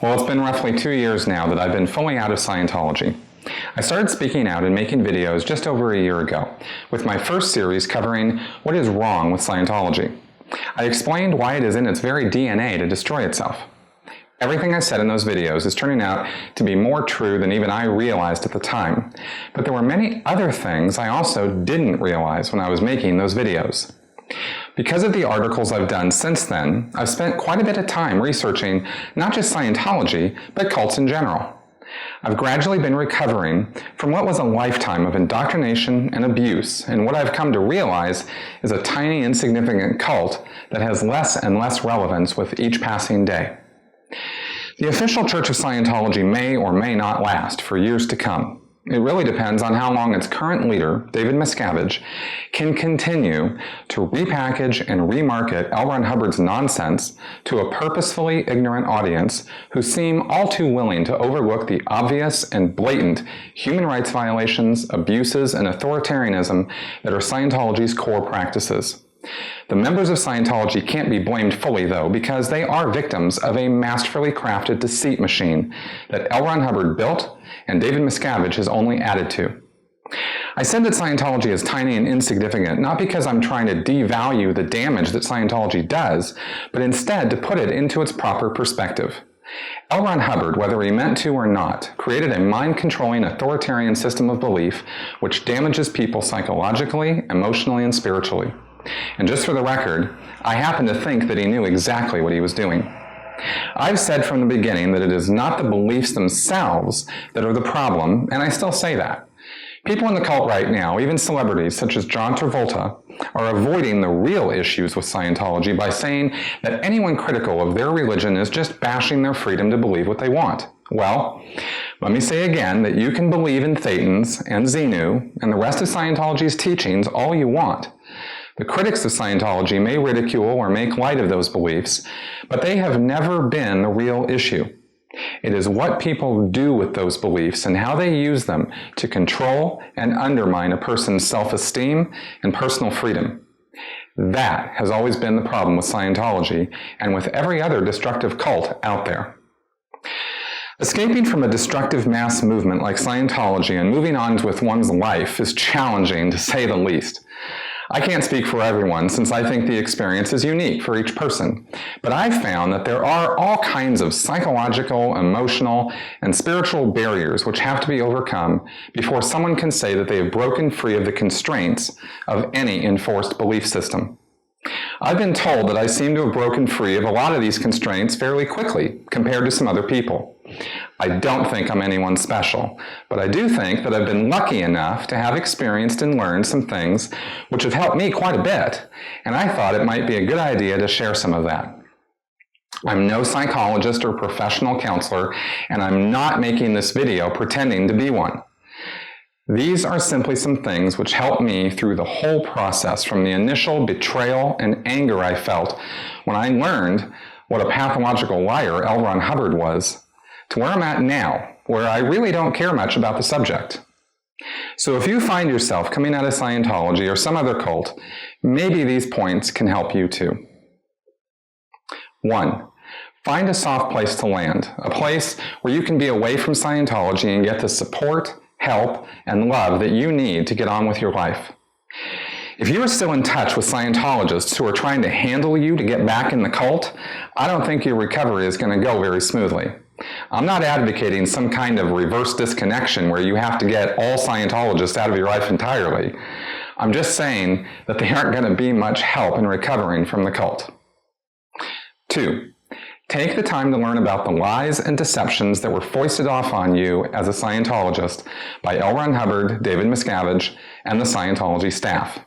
Well, it's been roughly 2 years now that I've been fully out of Scientology. I started speaking out and making videos just over a year ago, with my first series covering what is wrong with Scientology. I explained why it is in its very DNA to destroy itself. Everything I said in those videos is turning out to be more true than even I realized at the time, but there were many other things I also didn't realize when I was making those videos. Because of the articles I've done since then, I've spent quite a bit of time researching not just Scientology, but cults in general. I've gradually been recovering from what was a lifetime of indoctrination and abuse, and what I've come to realize is a tiny, insignificant cult that has less and less relevance with each passing day. The official Church of Scientology may or may not last for years to come. It really depends on how long its current leader, David Miscavige, can continue to repackage and remarket L. Ron Hubbard's nonsense to a purposefully ignorant audience who seem all too willing to overlook the obvious and blatant human rights violations, abuses, and authoritarianism that are Scientology's core practices. The members of Scientology can't be blamed fully, though, because they are victims of a masterfully crafted deceit machine that L. Ron Hubbard built and David Miscavige has only added to. I said that Scientology is tiny and insignificant, not because I'm trying to devalue the damage that Scientology does, but instead to put it into its proper perspective. L. Ron Hubbard, whether he meant to or not, created a mind-controlling authoritarian system of belief which damages people psychologically, emotionally, and spiritually. And just for the record, I happen to think that he knew exactly what he was doing. I've said from the beginning that it is not the beliefs themselves that are the problem, and I still say that. People in the cult right now, even celebrities such as John Travolta, are avoiding the real issues with Scientology by saying that anyone critical of their religion is just bashing their freedom to believe what they want. Well, let me say again that you can believe in Thetans and Xenu and the rest of Scientology's teachings all you want. The critics of Scientology may ridicule or make light of those beliefs, but they have never been the real issue. It is what people do with those beliefs and how they use them to control and undermine a person's self-esteem and personal freedom. That has always been the problem with Scientology and with every other destructive cult out there. Escaping from a destructive mass movement like Scientology and moving on with one's life is challenging, to say the least. I can't speak for everyone, since I think the experience is unique for each person, but I've found that there are all kinds of psychological, emotional, and spiritual barriers which have to be overcome before someone can say that they have broken free of the constraints of any enforced belief system. I've been told that I seem to have broken free of a lot of these constraints fairly quickly compared to some other people. I don't think I'm anyone special, but I do think that I've been lucky enough to have experienced and learned some things which have helped me quite a bit, and I thought it might be a good idea to share some of that. I'm no psychologist or professional counselor, and I'm not making this video pretending to be one. These are simply some things which helped me through the whole process, from the initial betrayal and anger I felt when I learned what a pathological liar L. Ron Hubbard was, to where I'm at now, where I really don't care much about the subject. So if you find yourself coming out of Scientology or some other cult, maybe these points can help you too. 1. Find a soft place to land, a place where you can be away from Scientology and get the support, help, and love that you need to get on with your life. If you are still in touch with Scientologists who are trying to handle you to get back in the cult, I don't think your recovery is going to go very smoothly. I'm not advocating some kind of reverse disconnection where you have to get all Scientologists out of your life entirely. I'm just saying that they aren't going to be much help in recovering from the cult. 2. Take the time to learn about the lies and deceptions that were foisted off on you as a Scientologist by L. Ron Hubbard, David Miscavige, and the Scientology staff.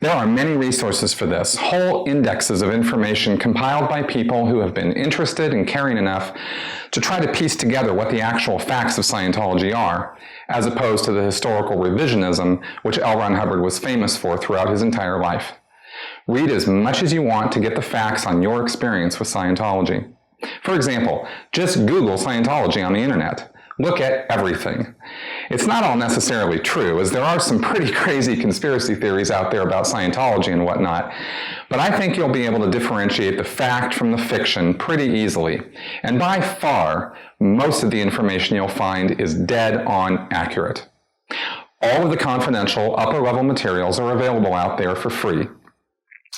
There are many resources for this, whole indexes of information compiled by people who have been interested and caring enough to try to piece together what the actual facts of Scientology are, as opposed to the historical revisionism which L. Ron Hubbard was famous for throughout his entire life. Read as much as you want to get the facts on your experience with Scientology. For example, just Google Scientology on the internet. Look at everything. It's not all necessarily true, as there are some pretty crazy conspiracy theories out there about Scientology and whatnot, but I think you'll be able to differentiate the fact from the fiction pretty easily. And by far, most of the information you'll find is dead on accurate. All of the confidential upper-level materials are available out there for free.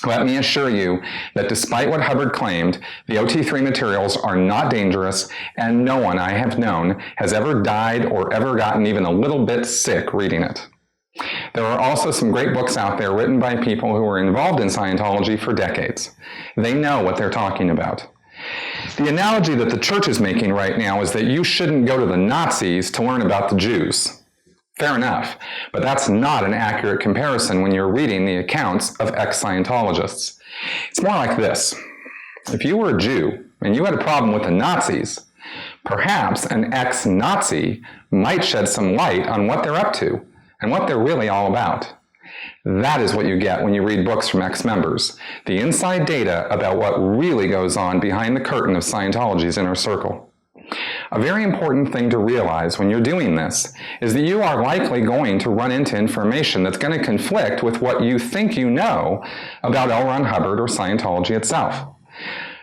Let me assure you that despite what Hubbard claimed, the OT3 materials are not dangerous, and no one I have known has ever died or ever gotten even a little bit sick reading it. There are also some great books out there written by people who were involved in Scientology for decades. They know what they're talking about. The analogy that the church is making right now is that you shouldn't go to the Nazis to learn about the Jews. Fair enough, but that's not an accurate comparison when you're reading the accounts of ex-Scientologists. It's more like this. If you were a Jew and you had a problem with the Nazis, perhaps an ex-Nazi might shed some light on what they're up to and what they're really all about. That is what you get when you read books from ex-members, the inside data about what really goes on behind the curtain of Scientology's inner circle. A very important thing to realize when you're doing this is that you are likely going to run into information that's going to conflict with what you think you know about L. Ron Hubbard or Scientology itself.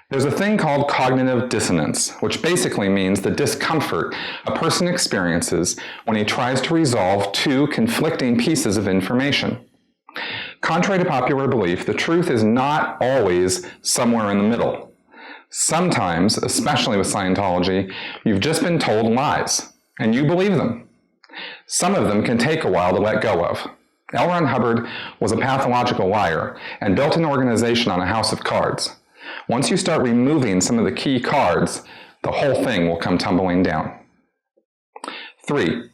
There's a thing called cognitive dissonance, which basically means the discomfort a person experiences when he tries to resolve two conflicting pieces of information. Contrary to popular belief, the truth is not always somewhere in the middle. Sometimes, especially with Scientology, you've just been told lies, and you believe them. Some of them can take a while to let go of. L. Ron Hubbard was a pathological liar and built an organization on a house of cards. Once you start removing some of the key cards, the whole thing will come tumbling down. 3.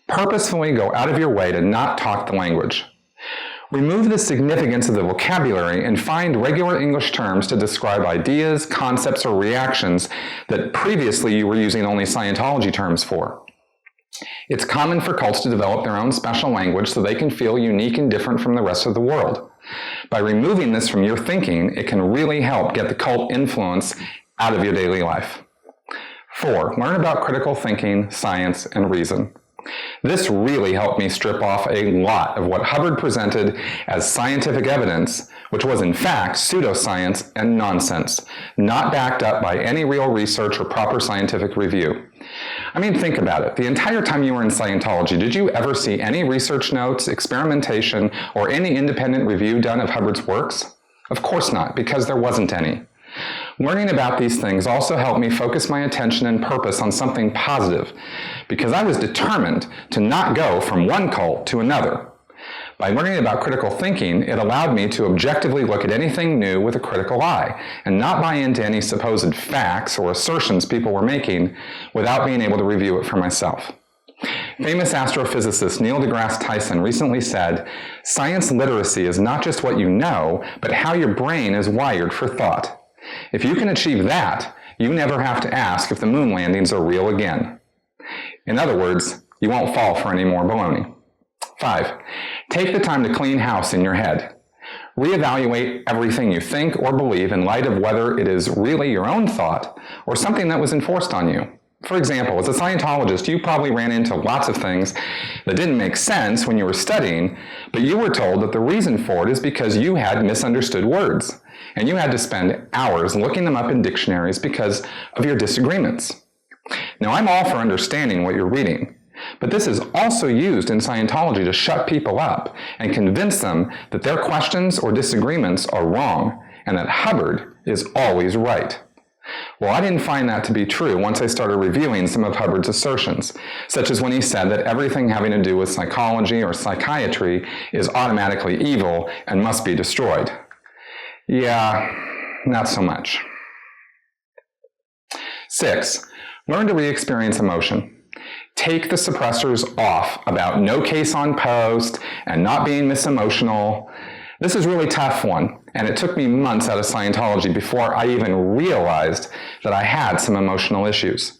Purposefully go out of your way to not talk the language. Remove the significance of the vocabulary and find regular English terms to describe ideas, concepts, or reactions that previously you were using only Scientology terms for. It's common for cults to develop their own special language so they can feel unique and different from the rest of the world. By removing this from your thinking, it can really help get the cult influence out of your daily life. 4. Learn about critical thinking, science, and reason. This really helped me strip off a lot of what Hubbard presented as scientific evidence, which was in fact pseudoscience and nonsense, not backed up by any real research or proper scientific review. I mean, think about it. The entire time you were in Scientology, did you ever see any research notes, experimentation, or any independent review done of Hubbard's works? Of course not, because there wasn't any. Learning about these things also helped me focus my attention and purpose on something positive, because I was determined to not go from one cult to another. By learning about critical thinking, it allowed me to objectively look at anything new with a critical eye, and not buy into any supposed facts or assertions people were making without being able to review it for myself. Famous astrophysicist Neil deGrasse Tyson recently said, "Science literacy is not just what you know, but how your brain is wired for thought. If you can achieve that, you never have to ask if the moon landings are real again." In other words, you won't fall for any more baloney. 5. Take the time to clean house in your head. Reevaluate everything you think or believe in light of whether it is really your own thought or something that was enforced on you. For example, as a Scientologist, you probably ran into lots of things that didn't make sense when you were studying, but you were told that the reason for it is because you had misunderstood words, and you had to spend hours looking them up in dictionaries because of your disagreements. Now, I'm all for understanding what you're reading, but this is also used in Scientology to shut people up and convince them that their questions or disagreements are wrong and that Hubbard is always right. Well, I didn't find that to be true once I started reviewing some of Hubbard's assertions, such as when he said that everything having to do with psychology or psychiatry is automatically evil and must be destroyed. Yeah, not so much. 6. Learn to re-experience emotion. Take the suppressors off about no case on post and not being misemotional. This is a really tough one, and it took me months out of Scientology before I even realized that I had some emotional issues.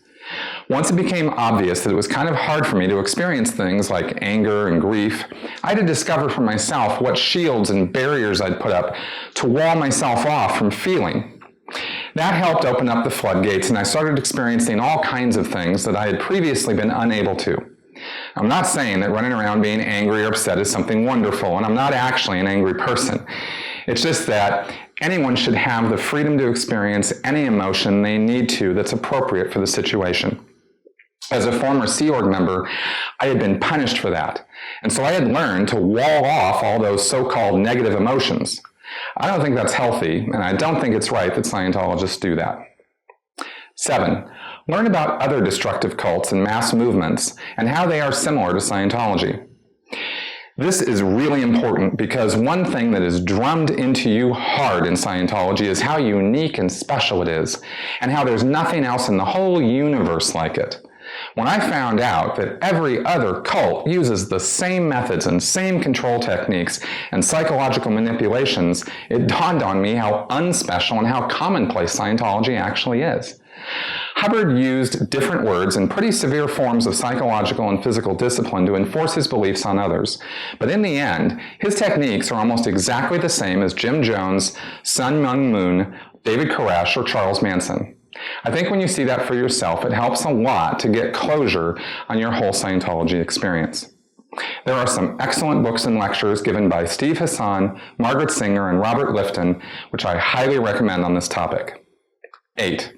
Once it became obvious that it was kind of hard for me to experience things like anger and grief, I had to discover for myself what shields and barriers I'd put up to wall myself off from feeling. That helped open up the floodgates, and I started experiencing all kinds of things that I had previously been unable to. I'm not saying that running around being angry or upset is something wonderful, and I'm not actually an angry person. It's just that anyone should have the freedom to experience any emotion they need to that's appropriate for the situation. As a former Sea Org member, I had been punished for that, and so I had learned to wall off all those so-called negative emotions. I don't think that's healthy, and I don't think it's right that Scientologists do that. 7. Learn about other destructive cults and mass movements and how they are similar to Scientology. This is really important because one thing that is drummed into you hard in Scientology is how unique and special it is, and how there's nothing else in the whole universe like it. When I found out that every other cult uses the same methods and same control techniques and psychological manipulations, it dawned on me how unspecial and how commonplace Scientology actually is. Hubbard used different words and pretty severe forms of psychological and physical discipline to enforce his beliefs on others. But in the end, his techniques are almost exactly the same as Jim Jones, Sun Myung Moon, David Koresh, or Charles Manson. I think when you see that for yourself, it helps a lot to get closure on your whole Scientology experience. There are some excellent books and lectures given by Steve Hassan, Margaret Singer, and Robert Lifton, which I highly recommend on this topic. 8.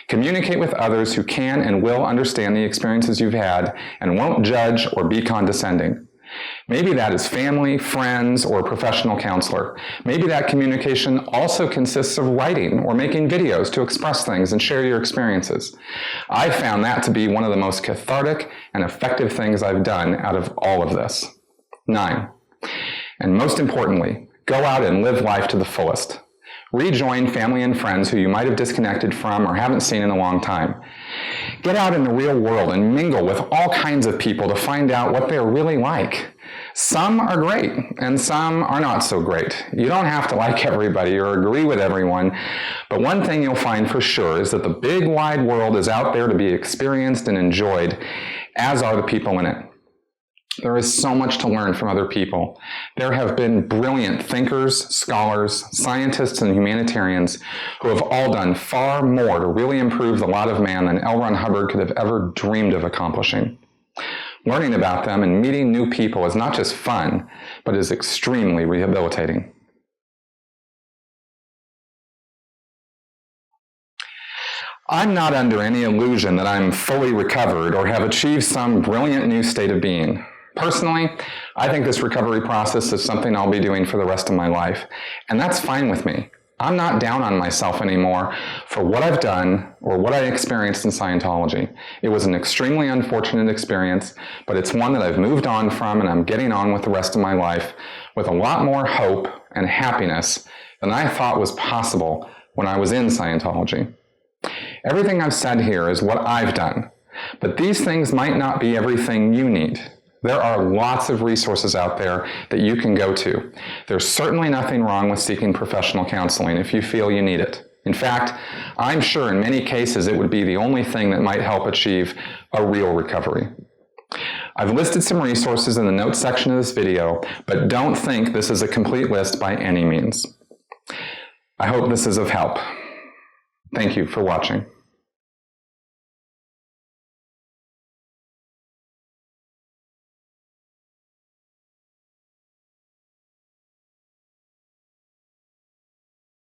Communicate with others who can and will understand the experiences you've had and won't judge or be condescending. Maybe that is family, friends, or a professional counselor. Maybe that communication also consists of writing or making videos to express things and share your experiences. I found that to be one of the most cathartic and effective things I've done out of all of this. 9. And most importantly, go out and live life to the fullest. Rejoin family and friends who you might have disconnected from or haven't seen in a long time. Get out in the real world and mingle with all kinds of people to find out what they're really like. Some are great, and some are not so great. You don't have to like everybody or agree with everyone, but one thing you'll find for sure is that the big wide world is out there to be experienced and enjoyed, as are the people in it. There is so much to learn from other people. There have been brilliant thinkers, scholars, scientists, and humanitarians who have all done far more to really improve the lot of man than L. Ron Hubbard could have ever dreamed of accomplishing. Learning about them and meeting new people is not just fun, but is extremely rehabilitating. I'm not under any illusion that I'm fully recovered or have achieved some brilliant new state of being. Personally, I think this recovery process is something I'll be doing for the rest of my life, and that's fine with me. I'm not down on myself anymore for what I've done or what I experienced in Scientology. It was an extremely unfortunate experience, but it's one that I've moved on from, and I'm getting on with the rest of my life with a lot more hope and happiness than I thought was possible when I was in Scientology. Everything I've said here is what I've done, but these things might not be everything you need. There are lots of resources out there that you can go to. There's certainly nothing wrong with seeking professional counseling if you feel you need it. In fact, I'm sure in many cases it would be the only thing that might help achieve a real recovery. I've listed some resources in the notes section of this video, but don't think this is a complete list by any means. I hope this is of help. Thank you for watching.